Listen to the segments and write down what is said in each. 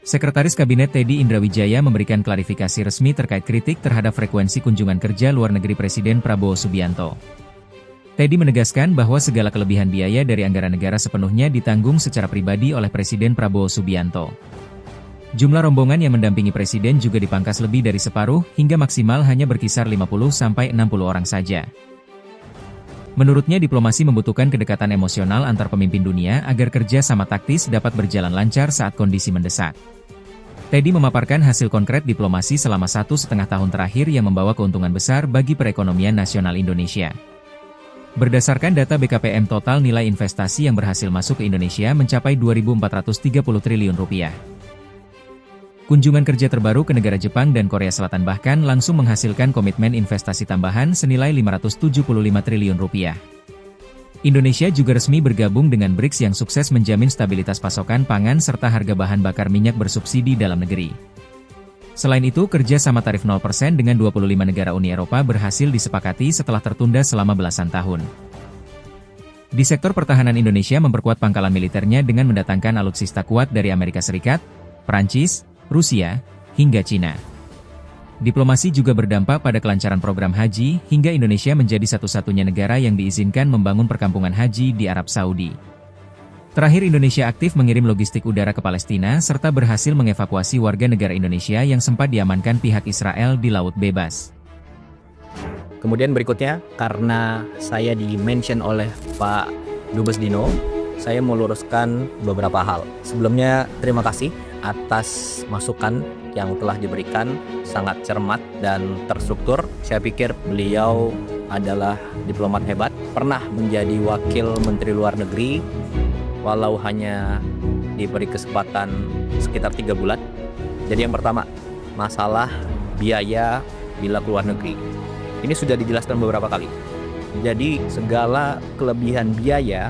Sekretaris Kabinet Teddy Indrawijaya memberikan klarifikasi resmi terkait kritik terhadap frekuensi kunjungan kerja luar negeri Presiden Prabowo Subianto. Teddy menegaskan bahwa segala kelebihan biaya dari anggaran negara sepenuhnya ditanggung secara pribadi oleh Presiden Prabowo Subianto. Jumlah rombongan yang mendampingi Presiden juga dipangkas lebih dari separuh hingga maksimal hanya berkisar 50-60 orang saja. Menurutnya diplomasi membutuhkan kedekatan emosional antar pemimpin dunia agar kerja sama taktis dapat berjalan lancar saat kondisi mendesak. Teddy memaparkan hasil konkret diplomasi selama 1,5 tahun terakhir yang membawa keuntungan besar bagi perekonomian nasional Indonesia. Berdasarkan data BKPM, total nilai investasi yang berhasil masuk ke Indonesia mencapai 2.430 triliun rupiah. Kunjungan kerja terbaru ke negara Jepang dan Korea Selatan bahkan langsung menghasilkan komitmen investasi tambahan senilai 575 triliun rupiah. Indonesia juga resmi bergabung dengan BRICS yang sukses menjamin stabilitas pasokan pangan serta harga bahan bakar minyak bersubsidi dalam negeri. Selain itu, kerja sama tarif 0% dengan 25 negara Uni Eropa berhasil disepakati setelah tertunda selama belasan tahun. Di sektor pertahanan, Indonesia memperkuat pangkalan militernya dengan mendatangkan alutsista kuat dari Amerika Serikat, Prancis, Rusia, hingga Cina. Diplomasi juga berdampak pada kelancaran program haji, hingga Indonesia menjadi satu-satunya negara yang diizinkan membangun perkampungan haji di Arab Saudi. Terakhir, Indonesia aktif mengirim logistik udara ke Palestina, serta berhasil mengevakuasi warga negara Indonesia yang sempat diamankan pihak Israel di Laut Bebas. Kemudian berikutnya, karena saya di-mention oleh Pak Dubes Dino, saya meluruskan beberapa hal. Sebelumnya, terima kasih atas masukan yang telah diberikan, sangat cermat dan terstruktur. Saya pikir beliau adalah diplomat hebat, pernah menjadi wakil Menteri Luar Negeri, walau hanya diberi kesempatan sekitar 3 bulan. Jadi yang pertama, masalah biaya bila keluar negeri. Ini sudah dijelaskan beberapa kali. Jadi segala kelebihan biaya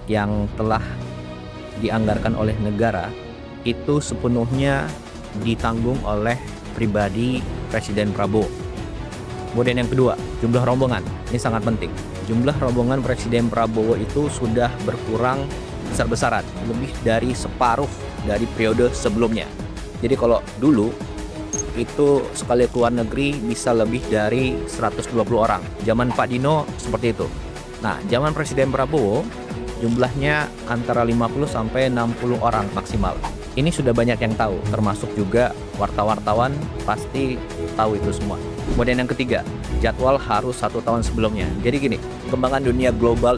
yang telah dianggarkan oleh negara itu sepenuhnya ditanggung oleh pribadi Presiden Prabowo. Kemudian yang kedua, jumlah rombongan. Ini sangat penting. Jumlah rombongan Presiden Prabowo itu sudah berkurang besar-besaran, lebih dari separuh dari periode sebelumnya. Jadi kalau dulu itu sekali keluar negeri bisa lebih dari 120 orang. Zaman Pak Dino seperti itu. Nah, zaman Presiden Prabowo jumlahnya antara 50 sampai 60 orang maksimal. Ini sudah banyak yang tahu, termasuk juga wartawan pasti tahu itu semua. Kemudian yang ketiga, jadwal harus 1 tahun sebelumnya. Jadi gini, perkembangan dunia global